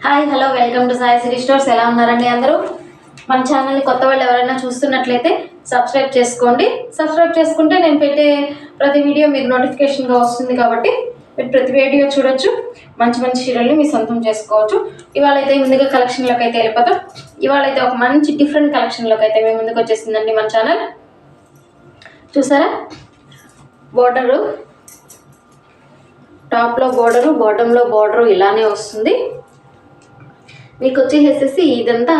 Hi hello welcome to Sai Siri stores. ఎలా ఉన్నారండి అందరూ? మన ఛానల్ని కొత్త వాళ్ళు ఎవరైనా చూస్తున్నట్లయితే సబ్స్క్రైబ్ చేసుకోండి. సబ్స్క్రైబ్ చేసుకుంటే నేను పెట్టే ప్రతి వీడియో మీకు నోటిఫికేషన్గా వస్తుంది కాబట్టి మీరు ప్రతి వీడియో చూడొచ్చు. మంచి మంచి చీరల్ని మీ సొంతం చేసుకోవచ్చు. ఇవాళ అయితే ముందుగా కలెక్షన్లోకి అయితే వెళ్ళిపోతాం. ఇవాళ అయితే ఒక మంచి డిఫరెంట్ కలెక్షన్లోకి అయితే మేము ముందుకు వచ్చేసిందండి మన ఛానల్. చూసారా, బోర్డరు టాప్లో బోర్డరు, బాటంలో బోర్డరు ఇలానే వస్తుంది. మీకు వచ్చేసేసి ఇదంతా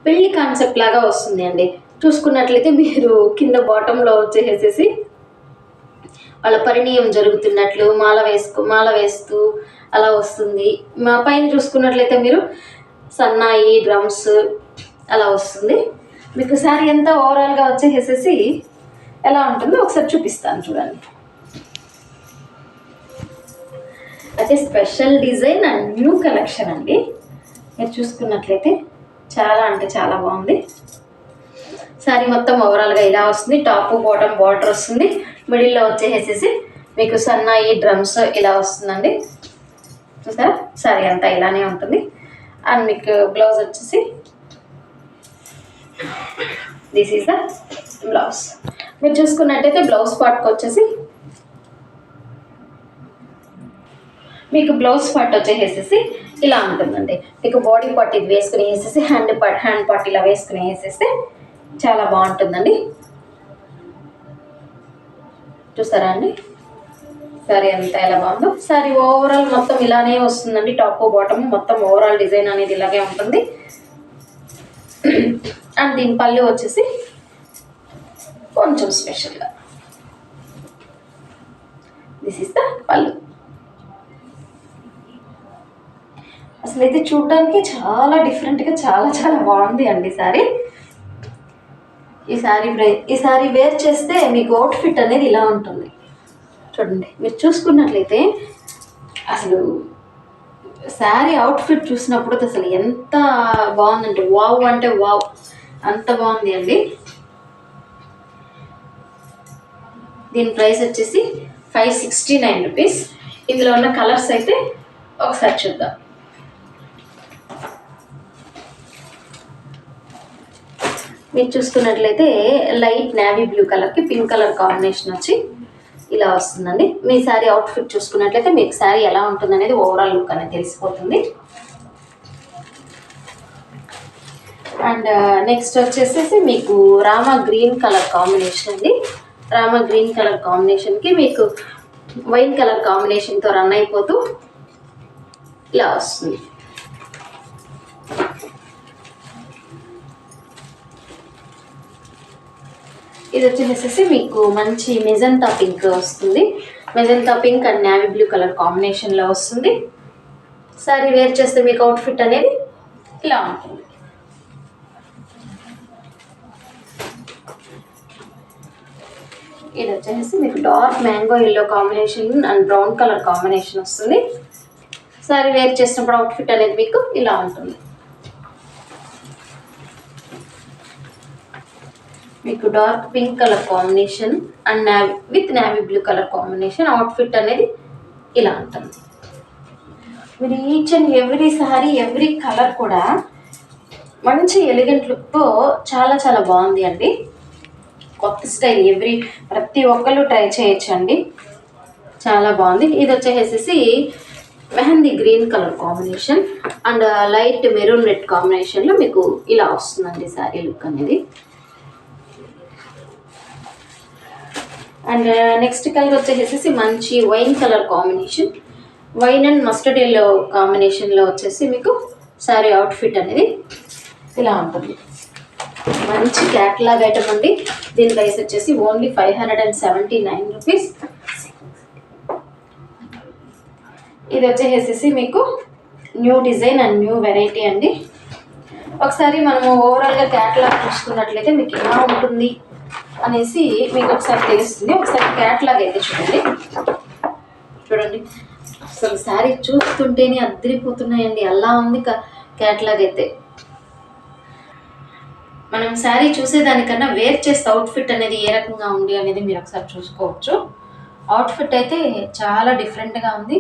పెళ్లి కాన్సెప్ట్ లాగా వస్తుంది అండి. చూసుకున్నట్లయితే మీరు కింద బాటంలో వచ్చేసేసి వాళ్ళ పరిణయం జరుగుతున్నట్లు మాల వేస్తూ అలా వస్తుంది. మా పైన చూసుకున్నట్లయితే మీరు సన్నాయి డ్రమ్స్ అలా వస్తుంది. మీకు శారీ అంతా ఓవరాల్గా వచ్చేసేసి ఎలా ఉంటుందో ఒకసారి చూపిస్తాను చూడండి. అయితే special design and new collection అండి. మీరు చూసుకున్నట్లయితే చాలా అంటే చాలా బాగుంది. శారీ మొత్తం ఓవరాల్గా ఇలా వస్తుంది. టాప్ బాటమ్ బార్డర్ వస్తుంది. మిడిల్లో వచ్చేసేసి మీకు సన్నాయి డ్రమ్స్ ఇలా వస్తుందండి. చూసారా, శారీ అంతా ఇలానే ఉంటుంది. అండ్ మీకు బ్లౌజ్ వచ్చేసి దిస్ ఈజ్ ద బ్లౌజ్. మీరు చూసుకున్నట్టయితే బ్లౌజ్ పార్ట్కి వచ్చేసి మీకు బ్లౌజ్ పార్ట్ వచ్చేసేసి ఇలా ఉంటుందండి. మీకు బాడీ పార్ట్ ఇది వేసుకుని వేసేసి హ్యాండ్ పార్ట్ ఇలా వేసుకుని వేసేస్తే చాలా బాగుంటుందండి. చూసారా అండి, సారీ అంతా ఎలా బాగుందో. సారీ ఓవరాల్ మొత్తం ఇలానే వస్తుందండి. టాప్ బాటమ్ మొత్తం ఓవరాల్ డిజైన్ అనేది ఇలాగే ఉంటుంది. అండ్ దీని పళ్ళు వచ్చేసి కొంచెం స్పెషల్గా దిస్ ఇస్ ద పళ్ళు. అసలు అయితే చూడడానికి చాలా డిఫరెంట్గా చాలా చాలా బాగుంది అండి సారీ. ఈ సారీ వేర్ చేస్తే మీకు అవుట్ఫిట్ అనేది ఇలా ఉంటుంది. చూడండి, మీరు చూసుకున్నట్లయితే అసలు శారీ అవుట్ఫిట్ చూసినప్పుడు అసలు ఎంత బాగుందంటే వావ్ అంటే వావ్, అంత బాగుంది అండి. దీని ప్రైస్ వచ్చేసి 569 రూపీస్. ఇందులో ఉన్న కలర్స్ అయితే ఒకసారి చూద్దాం. మీరు చూసుకున్నట్లయితే లైట్ నేవీ బ్లూ కలర్కి పింక్ కలర్ కాంబినేషన్ వచ్చి ఇలా వస్తుందండి. మీ శారీ అవుట్ఫిట్ చూసుకున్నట్లయితే మీకు శారీ ఎలా ఉంటుంది అనేది ఓవరాల్ లుక్ అనేది తెలిసిపోతుంది. అండ్ నెక్స్ట్ వచ్చేసేసి మీకు రామా గ్రీన్ కలర్ కాంబినేషన్ అండి. రామా గ్రీన్ కలర్ కాంబినేషన్కి మీకు వైన్ కలర్ కాంబినేషన్తో రన్ అయిపోతూ ఇలా వస్తుంది. ఇది వచ్చేసేసి మీకు మంచి మెజంతా పింక్ వస్తుంది. Magenta pink and navy blue colour కాంబినేషన్లో వస్తుంది. సారీ వేర్ చేస్తే మీకు అవుట్ఫిట్ అనేది ఇలా ఉంటుంది. ఇది వచ్చేసి మీకు dark mango yellow combination and brown colour combination వస్తుంది. సారీ వేర్ చేసినప్పుడు అవుట్ఫిట్ అనేది మీకు ఇలా ఉంటుంది. మీకు dark pink colour combination and with navy blue colour combination outfit అనేది ఇలా ఉంటుంది. మీరు each and every sorry every colour కూడా మంచి ఎలిగెంట్ లుక్తో చాలా చాలా బాగుంది అండి. కొత్త స్టైల్ ప్రతి ఒక్కరు ట్రై చేయొచ్చు అండి. చాలా బాగుంది. ఇది వచ్చేసేసి mehndi green colour combination and light maroon red కాంబినేషన్లో మీకు ఇలా వస్తుందండి శారీ లుక్ అనేది. అండ్ నెక్స్ట్ కలర్ వచ్చేసేసి మంచి wine colour combination, wine and mustard yellow కాంబినేషన్లో వచ్చేసి మీకు శారీ అవుట్ఫిట్ అనేది ఇలా ఉంటుంది. మంచి క్యాట్లాగ్ ఐటమ్ అండి. దీని ప్రైస్ వచ్చేసి ఓన్లీ 579 రూపీస్. ఇది వచ్చేసేసి మీకు new design and new variety అండి. ఒకసారి మనము ఓవరాల్గా క్యాట్లాగ్ చూసుకున్నట్లయితే మీకు ఎలా ఉంటుంది అనేసి మీకు ఒకసారి తెలుస్తుంది. ఒకసారి క్యాట్లాగ్ అయితే చూడండి. అసలు శారీ చూస్తుంటేనే అద్దరిపోతున్నాయండి, అలా ఉంది క్యాట్లాగ్ అయితే. మనం శారీ చూసేదానికన్నా వేర్ చేస్తే అవుట్ఫిట్ అనేది ఏ రకంగా ఉంది అనేది మీరు ఒకసారి చూసుకోవచ్చు. అవుట్ఫిట్ అయితే చాలా డిఫరెంట్గా ఉంది.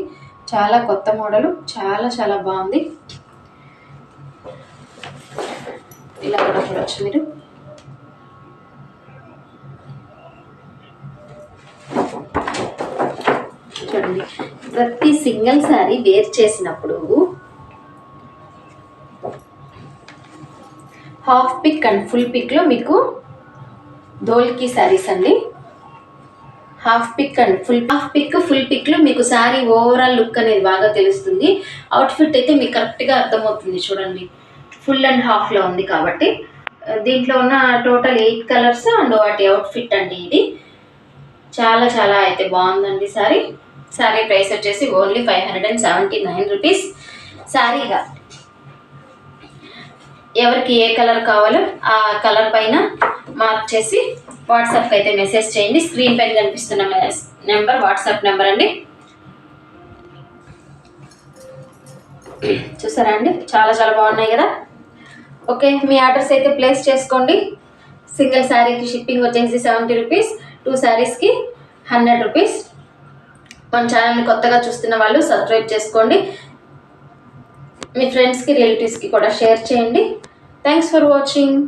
చాలా కొత్త మోడలు, చాలా చాలా బాగుంది. ఇలా కూడా చూడొచ్చు మీరు. చూడండి, ప్రతి సింగిల్ శారీ వేర్ చేసినప్పుడు హాఫ్ పిక్ అండ్ ఫుల్ పిక్లో మీకు ధోల్కి శారీస్ అండి. హాఫ్ పిక్ ఫుల్ పిక్లో మీకు శారీ ఓవరాల్ లుక్ అనేది బాగా తెలుస్తుంది. అవుట్ఫిట్ అయితే మీకు కరెక్ట్గా అర్థమవుతుంది. చూడండి, ఫుల్ అండ్ హాఫ్లో ఉంది కాబట్టి దీంట్లో ఉన్న టోటల్ 8 కలర్స్ అండ్ వాటి అవుట్ఫిట్ అండి. ఇది చాలా చాలా అయితే బాగుందండి శారీ. శారీ ప్రైస్ వచ్చేసి ఓన్లీ 579 రూపీస్. శారీగా ఎవరికి ఏ కలర్ కావాలో ఆ కలర్ పైన మార్క్ చేసి వాట్సాప్కి అయితే మెసేజ్ చేయండి. స్క్రీన్ పైన కనిపిస్తున్న నెంబర్ వాట్సాప్ నెంబర్ అండి. చూసారా అండి, చాలా చాలా బాగున్నాయి కదా. ఓకే, మీ ఆర్డర్స్ అయితే ప్లేస్ చేసుకోండి. సింగిల్ శారీకి షిప్పింగ్ వచ్చేసి 70 రూపీస్, 2 శారీస్కి 100 రూపీస్. మన ఛానల్ని కొత్తగా చూస్తున్న వాళ్ళు సబ్స్క్రైబ్ చేసుకోండి. మీ ఫ్రెండ్స్కి రిలేటివ్స్కి కూడా షేర్ చేయండి. Thanks for watching.